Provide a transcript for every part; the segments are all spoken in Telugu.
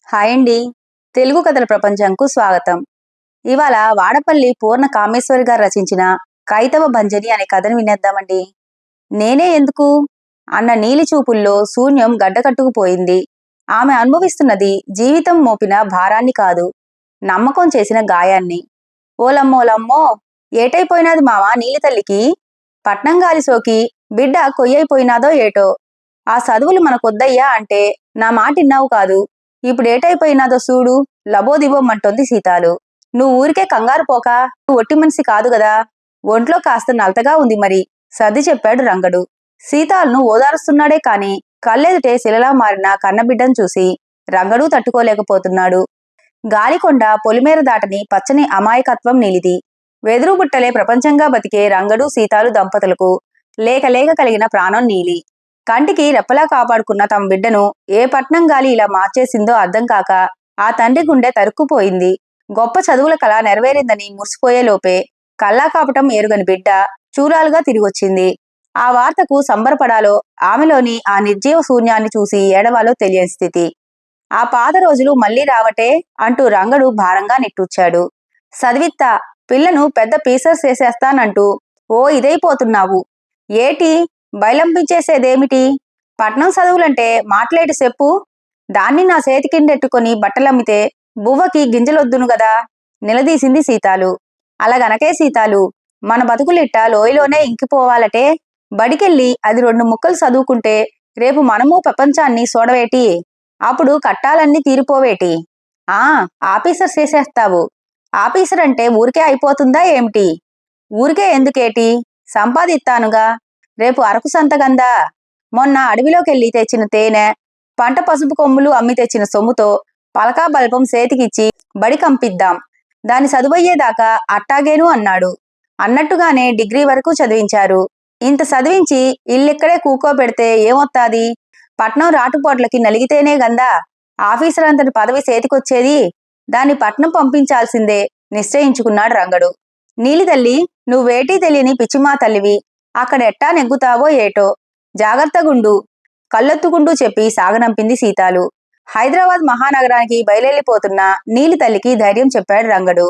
హాయ్ అండి. తెలుగు కథల ప్రపంచంకు స్వాగతం. ఇవాళ వాడపల్లి పూర్ణ కామేశ్వరి గారు రచించిన కైతవ భంజని అనే కథను వినేద్దామండి. నేనే ఎందుకు అన్న నీలి చూపుల్లో శూన్యం గడ్డకట్టుకుపోయింది. ఆమె అనుభవిస్తున్నది జీవితం మోపిన భారాన్ని కాదు, నమ్మకం చేసిన గాయాన్ని. ఓలమ్మోలమ్మో, ఏటైపోయినాది మావా నీలి తల్లికి? పట్నం గాలి సోకి బిడ్డ కొయ్యైపోయినాదో ఏటో. ఆ చదువులు మనకొద్దయ్యా అంటే నా మాటిన్నావు కాదు. ఇప్పుడేటైపోయినాదో సూడు, లబోదిబోమంటోంది సీతాలు. నువ్వు ఊరికే కంగారు పోక, నువ్వు ఒట్టి మనిషి కాదు గదా, ఒంట్లో కాస్త నలతగా ఉంది మరి, సర్ది చెప్పాడు రంగడు. సీతాలను ఓదారుస్తున్నాడే కాని కళ్ళెదుటే శిలలా మారిన కన్నబిడ్డను చూసి రంగడు తట్టుకోలేకపోతున్నాడు. గాలికొండ పొలిమేర దాటని పచ్చని అమాయకత్వం నీలిది. వెదురు బుట్టలే ప్రపంచంగా బతికే రంగడు సీతాలు దంపతులకు లేక లేక కలిగిన ప్రాణం నీలి. కంటికి రెప్పలా కాపాడుకున్న తమ బిడ్డను ఏ పట్నం గాలి ఇలా మార్చేసిందో అర్థం కాక ఆ తండ్రి గుండె తరుక్కుపోయింది. గొప్ప చదువుల కళ నెరవేరిందని మురిసిపోయేలోపే కల్లా కాపటం ఎరుగని బిడ్డ చూరాలుగా తిరిగొచ్చింది. ఆ వార్తకు సంబరపడాలో, ఆమెలోని ఆ నిర్జీవ శూన్యాన్ని చూసి ఏడవాలో తెలియని స్థితి. ఆ పాత రోజులు మళ్లీ రావటే అంటూ రంగడు భారంగా నిట్టూర్చాడు. చదివిత్తా, పిల్లను పెద్ద పీసర్స్ చేసేస్తానంటూ ఓ ఇదైపోతున్నావు. ఏటి బయలంపించేసేదేమిటి? పట్నం చదువులంటే మాట్లాడి చెప్పు. దాన్ని నా చేతికిండెట్టుకొని బట్టలమ్మితే బువ్వకి గింజలొద్దును గదా, నిలదీసింది సీతాలు. అలాగనకే సీతాలు, మన బతుకులిట్ట లోయలోనే ఇంకిపోవాలటే బడికెళ్ళి అది 2 ముక్కలు చదువుకుంటే రేపు మనము ప్రపంచాన్ని చూడవేటి, అప్పుడు కట్టాలన్నీ తీరిపోవేటి. ఆఫీసర్ చేసేస్తావు. ఆఫీసర్ అంటే ఊరికే అయిపోతుందా ఏమిటి? ఊరికే ఎందుకేటి, సంపాదిస్తానుగా. రేపు అరకు సంతగందా, మొన్న అడవిలోకెళ్ళి తెచ్చిన తేనె, పంట పసుపు కొమ్ములు అమ్మి తెచ్చిన సొమ్ముతో పలకా బల్పం సేతికిచ్చి బడి కంపిద్దాం. దాని చదువయ్యేదాకా అట్టాగేను అన్నాడు. అన్నట్టుగానే డిగ్రీ వరకు చదివించారు. ఇంత చదివించి ఇల్లిక్కడే కూకోబెడితే ఏమొత్తాది? పట్నం రాటుపోట్లకి నలిగితేనే గందా ఆఫీసర్ అంతటి పదవి చేతికొచ్చేది. దాన్ని పట్నం పంపించాల్సిందే నిశ్చయించుకున్నాడు రంగడు. నీలి తల్లి, నువ్వేటీ తెలియని పిచ్చిమా తల్లివి. అక్కడెట్టా నెగ్గుతావో ఏటో, జాగ్రత్తగుండు, కళ్ళొత్తుకుంటూ చెప్పి సాగనంపింది సీతాలు. హైదరాబాద్ మహానగరానికి బయలుపోతున్న నీలి తల్లికి ధైర్యం చెప్పాడు రంగడు.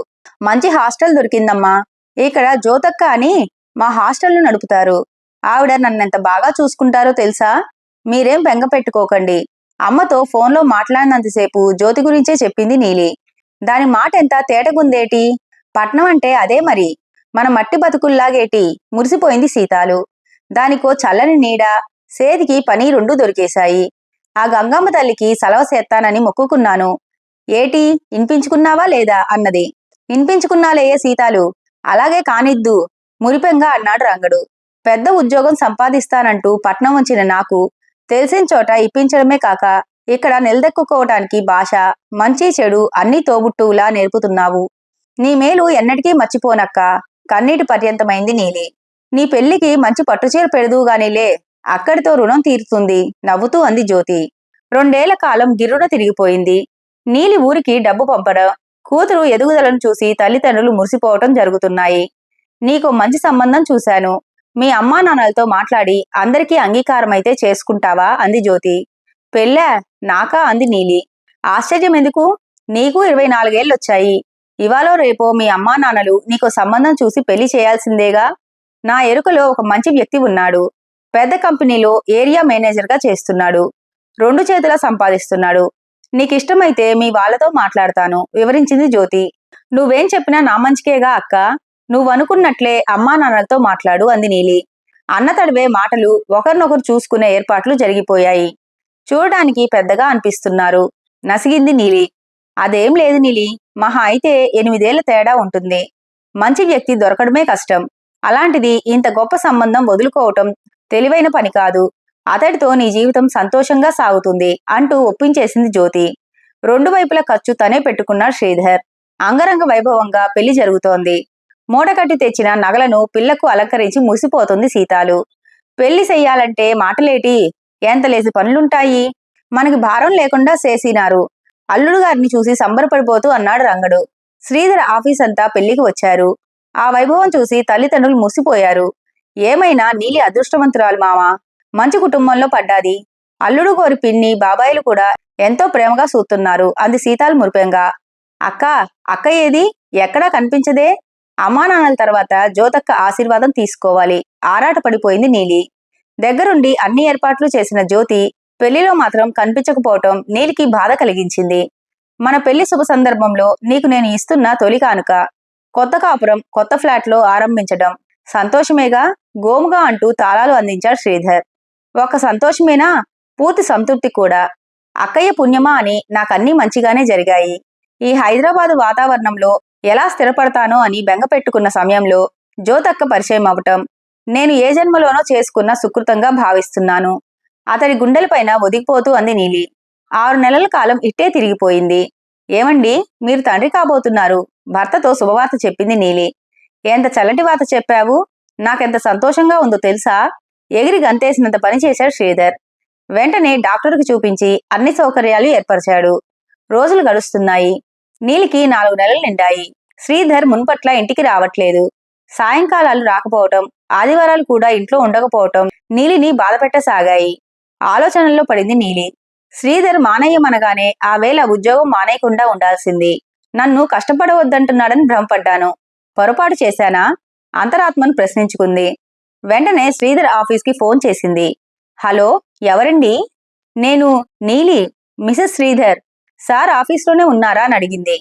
మంచి హాస్టల్ దొరికిందమ్మా. ఇక్కడ జ్యోతక్క అని మా హాస్టల్ను నడుపుతారు. ఆవిడ నన్నెంత బాగా చూసుకుంటారో తెలుసా? మీరేం బెంగ పెట్టుకోకండి. అమ్మతో ఫోన్లో మాట్లాడినంతసేపు జ్యోతి గురించే చెప్పింది నీలి. దాని మాట ఎంత తేటగుందేటి? పట్నం అంటే అదే మరి, మన మట్టి బతుకుల్లాగేటి, మురిసిపోయింది సీతాలు. దానికో చల్లని నీడ, సేదికి పని 2 దొరికేశాయి. ఆ గంగమ్మ తల్లికి సలవ చేస్తానని మొక్కుకున్నాను. ఏటి, ఇన్పించుకున్నావా లేదా అన్నది. ఇన్పించుకున్నాలేయే సీతాలు, అలాగే కానిద్దు మురిపెంగా అన్నాడు రంగడు. పెద్ద ఉద్యోగం సంపాదిస్తానంటూ పట్నం వచ్చిన నాకు తెలిసిన చోట ఇప్పించడమే కాక ఇక్కడ నిలదెక్కుకోవటానికి భాష, మంచి చెడు అన్నీ తోబుట్టువులా నేర్పుతున్నావు. నీ మేలు ఎన్నటికీ మర్చిపోనక్క. కన్నీటి పర్యంతమైంది నీలి. నీ పెళ్లికి మంచి పట్టుచీర పెడదువుగానిలే, అక్కడితో రుణం తీరుతుంది నవ్వుతూ అంది జ్యోతి. 2 ఏళ్ల కాలం గిర్రున తిరిగిపోయింది. నీలి ఊరికి డబ్బు పంపడం, కూతురు ఎదుగుదలను చూసి తల్లిదండ్రులు మురిసిపోవటం జరుగుతున్నాయి. నీకో మంచి సంబంధం చూశాను. మీ అమ్మా నాన్నలతో మాట్లాడి అందరికీ అంగీకారమైతే చేసుకుంటావా అంది జ్యోతి. పెళ్ళా నాకా అంది నీలి. ఆశ్చర్యం ఎందుకు? నీకు 24 ఏళ్ళొచ్చాయి. ఇవాళో రేపో మీ అమ్మా నాన్నలు నీకో సంబంధం చూసి పెళ్లి చేయాల్సిందేగా. నా ఎరుకలో ఒక మంచి వ్యక్తి ఉన్నాడు. పెద్ద కంపెనీలో ఏరియా మేనేజర్గా చేస్తున్నాడు. 2 చేతులా సంపాదిస్తున్నాడు. నీకిష్టమైతే మీ వాళ్ళతో మాట్లాడతాను వివరించింది జ్యోతి. నువ్వేం చెప్పినా నా మంచికేగా అక్క. నువ్వనుకున్నట్లే అమ్మా నాన్నలతో మాట్లాడు అంది నీలి. అన్నతడివే మాటలు ఒకరినొకరు చూసుకునే ఏర్పాట్లు జరిగిపోయాయి. చూడడానికి పెద్దగా అనిపిస్తున్నారు నసిగింది నీలి. అదేం లేదు నీలి, మహా అయితే 8 ఏళ్ల తేడా ఉంటుంది. మంచి వ్యక్తి దొరకడమే కష్టం. అలాంటిది ఇంత గొప్ప సంబంధం వదులుకోవటం తెలివైన పని కాదు. అతడితో నీ జీవితం సంతోషంగా సాగుతుంది అంటూ ఒప్పించేసింది జ్యోతి. 2 వైపుల ఖర్చు తనే పెట్టుకున్నాడు శ్రీధర్. అంగరంగ వైభవంగా పెళ్లి జరుగుతోంది. మూటకట్టి తెచ్చిన నగలను పిల్లకు అలంకరించి మురిసిపోతుంది సీతాలు. పెళ్లి చెయ్యాలంటే మాటలేటి, ఎంత లేసి పనులుంటాయి. మనకి భారం లేకుండా చేసినారు. అల్లుడు గారిని చూసి సంబరపడిపోతూ అన్నాడు రంగడు. శ్రీధర్ ఆఫీస్ అంతా పెళ్లికి వచ్చారు. ఆ వైభవం చూసి తల్లిదండ్రులు మురిసిపోయారు. ఏమైనా నీలి అదృష్టవంతురాలు మావా, మంచి కుటుంబంలో పడ్డాది. అల్లుడు కోరి పిన్ని బాబాయిలు కూడా ఎంతో ప్రేమగా చూస్తున్నారు అంది సీతాలు మురిపెంగా. అక్క, అక్క ఏది? ఎక్కడా కనిపించదే? అమ్మా నాన్నల తర్వాత జ్యోతక్క ఆశీర్వాదం తీసుకోవాలి ఆరాట పడిపోయింది నీలి. దగ్గరుండి అన్ని ఏర్పాట్లు చేసిన జ్యోతి పెళ్లిలో మాత్రం కనిపించకపోవటం నీలికి బాధ కలిగించింది. మన పెళ్లి శుభ సందర్భంలో నీకు నేను ఇస్తున్న తొలి కానుక. కొత్త కాపురం కొత్త ఫ్లాట్లో ఆరంభించడం సంతోషమేగా? గోముగా అంటూ తాళాలు అందించాడు శ్రీధర్. ఒక్క సంతోషమేనా? పూర్తి సంతృప్తి కూడా. అక్కయ్య పుణ్యమా అని నాకన్నీ మంచిగానే జరిగాయి. ఈ హైదరాబాదు వాతావరణంలో ఎలా స్థిరపడతానో అని బెంగ పెట్టుకున్న సమయంలో జ్యోతక్క పరిచయం అవటం నేను ఏ జన్మలోనో చేసుకున్న సుకృతంగా భావిస్తున్నాను. అతడి గుండెలపైన ఒదిగిపోతూ అంది నీలి. 6 నెలల కాలం ఇట్టే తిరిగిపోయింది. ఏమండి, మీరు తండ్రి కాబోతున్నారు, భర్తతో శుభవార్త చెప్పింది నీలి. ఎంత చల్లటి వార్త చెప్పావు, నాకెంత సంతోషంగా ఉందో తెలుసా? ఎగిరి గంతేసినంత పని చేశాడు శ్రీధర్. వెంటనే డాక్టర్కి చూపించి అన్ని సౌకర్యాలు ఏర్పరిచాడు. రోజులు గడుస్తున్నాయి. నీలికి 4 నెలలు నిండాయి. శ్రీధర్ మున్పట్ల ఇంటికి రావట్లేదు. సాయంకాలాలు రాకపోవటం, ఆదివారాలు కూడా ఇంట్లో ఉండకపోవటం నీలిని బాధపెట్టసాగాయి. ఆలోచనల్లో పడింది నీలి. శ్రీధర్ మానేయమనగానే ఆ వేళ ఉద్యోగం మానేయకుండా ఉండాల్సింది. నన్ను కష్టపడవద్దంటున్నాడని భ్రమపడ్డాను. పొరపాటు చేశానా? అంతరాత్మను ప్రశ్నించుకుంది. వెంటనే శ్రీధర్ ఆఫీస్కి ఫోన్ చేసింది. హలో, ఎవరండి? నేను నీలి, మిసెస్ శ్రీధర్. సార్ ఆఫీస్లోనే ఉన్నారా అని అడిగింది.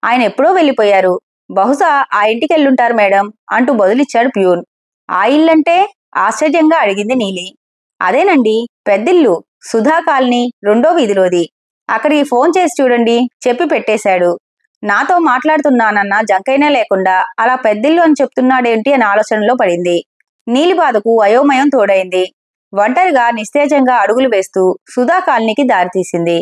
ఆయన ఎప్పుడో వెళ్ళిపోయారు. బహుశా ఆ ఇంటికెళ్ళుంటారు మేడం అంటూ బదులిచ్చాడు ప్యూన్. ఆ ఇల్లంటే? ఆశ్చర్యంగా అడిగింది నీలి. అదేనండి, పెద్దిల్లు, సుధా కాలనీ 2వ వీధిలోది. అక్కడికి ఫోన్ చేసి చూడండి చెప్పి పెట్టేశాడు. నాతో మాట్లాడుతున్నానన్న జంకైనా లేకుండా అలా పెద్దిల్లు అని చెప్తున్నాడేంటి అని ఆలోచనలో పడింది. నీలి బాధకు అయోమయం తోడైంది. ఒంటరిగా నిస్తేజంగా అడుగులు వేస్తూ సుధా కాలనీకి దారితీసింది.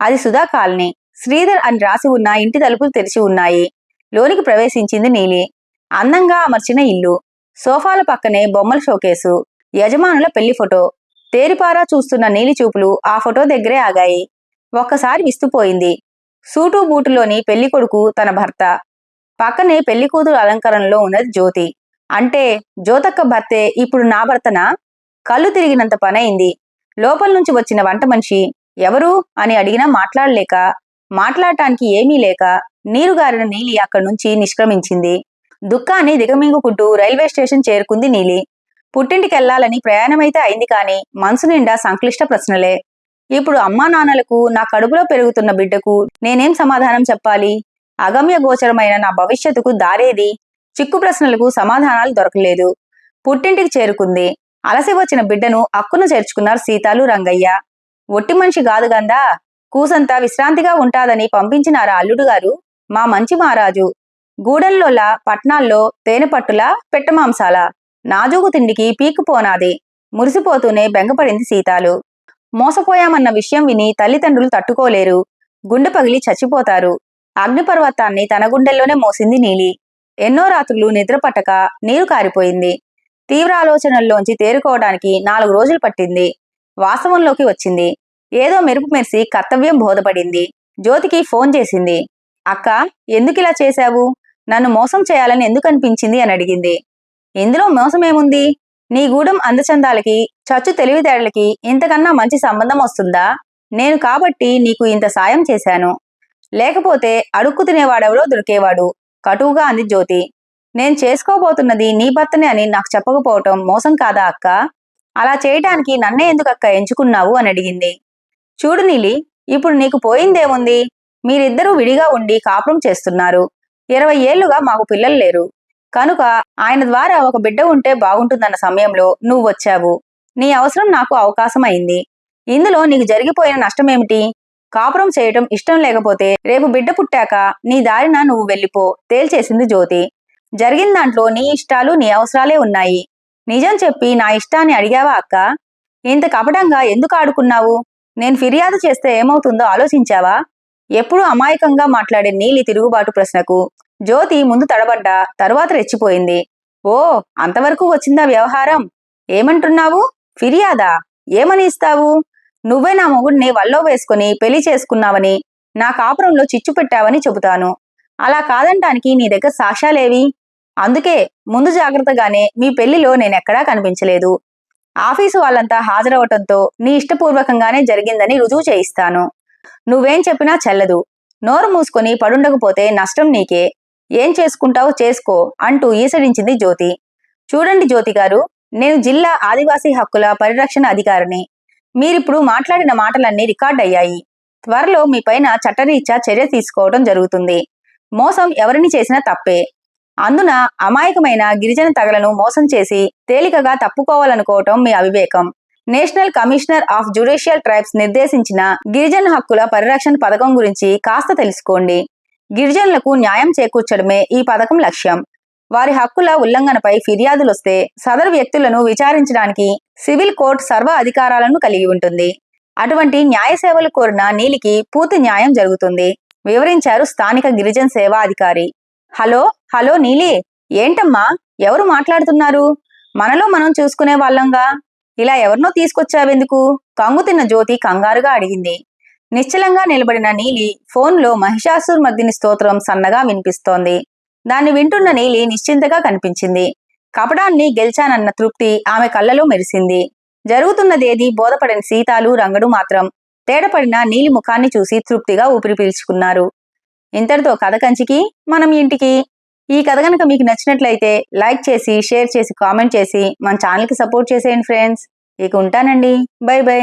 అది సుధా కాలనీ. శ్రీధర్ అని రాసి ఉన్న ఇంటి తలుపులు తెరిచి ఉన్నాయి. లోనికి ప్రవేశించింది నీలి. అందంగా అమర్చిన ఇల్లు, సోఫాల పక్కనే బొమ్మల షోకేసు, యజమానుల పెళ్లి ఫోటో. తేరిపారా చూస్తున్న నీలి చూపులు ఆ ఫోటో దగ్గరే ఆగాయి. ఒక్కసారి విస్తుపోయింది. సూటు బూటులోని పెళ్లి కొడుకు తన భర్త. పక్కనే పెళ్లి కూతురు అలంకరణలో ఉన్నది జ్యోతి. అంటే జ్యోతక్క భర్తే ఇప్పుడు నా భర్తనా? కళ్ళు తిరిగినంత పనైంది. లోపల నుంచి వచ్చిన వంట మనిషి ఎవరు అని అడిగినా మాట్లాడలేక, మాట్లాడటానికి ఏమీ లేక నీరుగారిన నీలి అక్కడి నుంచి నిష్క్రమించింది. దుఃఖాన్ని దిగమింగుకుంటూ రైల్వే స్టేషన్ చేరుకుంది నీలి. పుట్టింటికెళ్లాలని ప్రయాణమైతే అయింది కానీ మనసు నిండా సంక్లిష్ట ప్రశ్నలే. ఇప్పుడు అమ్మా నాన్నలకు, నా కడుపులో పెరుగుతున్న బిడ్డకు నేనేం సమాధానం చెప్పాలి? అగమ్య గోచరమైన నా భవిష్యత్తుకు దారేది? చిక్కు ప్రశ్నలకు సమాధానాలు దొరకలేదు. పుట్టింటికి చేరుకుంది. అలసి వచ్చిన బిడ్డను అక్కున చేర్చుకున్నారు సీతాలు, రంగయ్య. ఒట్టి మనిషి కాదు గందా, కూసంతా విశ్రాంతిగా ఉంటాదని పంపించినారా అల్లుడు గారు? మా మంచి మహారాజు. గూడెల్లోలా పట్నాల్లో తేనెపట్టులా పెట్టమాంసాల నాజూకు తిండికి పీక్కుపోనాది. మురిసిపోతూనే బెంగపడింది సీతాలు. మోసపోయామన్న విషయం విని తల్లిదండ్రులు తట్టుకోలేరు. గుండె పగిలి చచ్చిపోతారు. అగ్నిపర్వతాన్ని తన గుండెల్లోనే మోసింది నీలి. ఎన్నో రాత్రులు నిద్రపట్టక నీరు కారిపోయింది. తీవ్ర ఆలోచనల్లోంచి తేరుకోవడానికి 4 రోజులు పట్టింది. వాస్తవంలోకి వచ్చింది. ఏదో మెరుపు మెరిసి కర్తవ్యం బోధపడింది. జ్యోతికి ఫోన్ చేసింది. అక్క, ఎందుకిలా చేశావు? నన్ను మోసం చేయాలని ఎందుకు అనిపించింది అని అడిగింది. ఇందులో మోసమేముంది? నీ గూడెం అందచందాలకి, చచ్చు తెలివితేటలకి ఇంతకన్నా మంచి సంబంధం వస్తుందా? నేను కాబట్టి నీకు ఇంత సాయం చేశాను. లేకపోతే అడుక్కు తినేవాడెవడో దొరికేవాడు కటువుగా అంది జ్యోతి. నేను చేసుకోబోతున్నది నీ భర్తనే అని నాకు చెప్పకపోవటం మోసం కాదా అక్క? అలా చేయటానికి నన్నే ఎందుకక్క ఎంచుకున్నావు అని అడిగింది. చూడు నీలి, ఇప్పుడు నీకు పోయిందేముంది? మీరిద్దరూ విడిగా ఉండి కాపురం చేస్తున్నారు. 20 ఏళ్లుగా మాకు పిల్లలు లేరు. కనుక ఆయన ద్వారా ఒక బిడ్డ ఉంటే బాగుంటుందన్న సమయంలో నువ్వు వచ్చావు. నీ అవసరం నాకు అవకాశం అయింది. ఇందులో నీకు జరిగిపోయిన నష్టమేమిటి? కాపురం చేయటం ఇష్టం లేకపోతే రేపు బిడ్డ పుట్టాక నీ దారిన నువ్వు వెళ్ళిపో తేల్చేసింది జ్యోతి. జరిగిన దాంట్లో నీ ఇష్టాలు, నీ అవసరాలే ఉన్నాయి. నిజం చెప్పి నా ఇష్టాన్ని అడిగావా అక్క? ఇంత కపటంగా ఎందుకు ఆడుకున్నావు? నేను ఫిర్యాదు చేస్తే ఏమవుతుందో ఆలోచించావా? ఎప్పుడూ అమాయకంగా మాట్లాడే నీలి తిరుగుబాటు ప్రశ్నకు జ్యోతి ముందు తడబడ్డా తరువాత రెచ్చిపోయింది. ఓ, అంతవరకు వచ్చిందా వ్యవహారం? ఏమంటున్నావు? ఫిర్యాదా? ఏమని ఇస్తావు? నువ్వే నా మొగుడిని వల్లో వేసుకుని పెళ్లి చేసుకున్నావని, నా కాపురంలో చిచ్చు పెట్టావని చెబుతాను. అలా కాదంటానికి నీ దగ్గర సాక్ష్యాలేవి? అందుకే ముందు జాగ్రత్తగానే మీ పెళ్లిలో నేనెక్కడా కనిపించలేదు. ఆఫీసు వాళ్ళంతా హాజరవటంతో నీ ఇష్టపూర్వకంగానే జరిగిందని రుజువు చేయిస్తాను. నువ్వేం చెప్పినా చెల్లదు. నోరు మూసుకొని పడుండకపోతే నష్టం నీకే. ఏం చేసుకుంటావో చేసుకో అంటూ ఈసడించింది జ్యోతి. చూడండి జ్యోతి గారు, నేను జిల్లా ఆదివాసీ హక్కుల పరిరక్షణ అధికారిని. మీరిప్పుడు మాట్లాడిన మాటలన్నీ రికార్డయ్యాయి. త్వరలో మీపైన చట్టరీత్యా చర్య తీసుకోవడం జరుగుతుంది. మోసం ఎవరిని చేసినా తప్పే. అందున అమాయకమైన గిరిజన తగలను మోసం చేసి తేలికగా తప్పుకోవాలనుకోవటం మీ అవివేకం. National commissioner of judicial tribes నిర్దేశించిన గిరిజన హక్కుల పరిరక్షణ పథకం గురించి కాస్త తెలుసుకోండి. గిరిజనులకు న్యాయం చేకూర్చడమే ఈ పథకం లక్ష్యం. వారి హక్కుల ఉల్లంఘనపై ఫిర్యాదులొస్తే సదరు వ్యక్తులను విచారించడానికి సివిల్ కోర్టు సర్వ అధికారాలను కలిగి ఉంటుంది. అటువంటి న్యాయ సేవలు కోరిన నీలికి పూర్తి న్యాయం జరుగుతుంది, వివరించారు స్థానిక గిరిజన సేవా అధికారి. హలో హలో నీలి, ఏంటమ్మా, ఎవరు మాట్లాడుతున్నారు? మనలో మనం చూసుకునే వాళ్ళంగా ఇలా ఎవరినో తీసుకొచ్చావెందుకు? కంగుతిన్న జ్యోతి కంగారుగా అడిగింది. నిశ్చలంగా నిలబడిన నీలి ఫోన్లో మహిషాసురమర్దిని స్తోత్రం సన్నగా వినిపిస్తోంది. దాన్ని వింటున్న నీలి నిశ్చింతగా కనిపించింది. కపటాన్ని గెలిచానన్న తృప్తి ఆమె కళ్ళలో మెరిసింది. జరుగుతున్నదేది బోధపడని సీతాలు రంగడు మాత్రం తేడపడిన నీలి ముఖాన్ని చూసి తృప్తిగా ఊపిరి పీల్చుకున్నారు. ఇంతటితో కథ కంచికి మనం ఇంటికి. ఈ కథ కనుక మీకు నచ్చినట్లయితే లైక్ చేసి, షేర్ చేసి, కామెంట్ చేసి మన ఛానల్కి సపోర్ట్ చేసేయండి ఫ్రెండ్స్. ఇక ఉంటానండి. By by.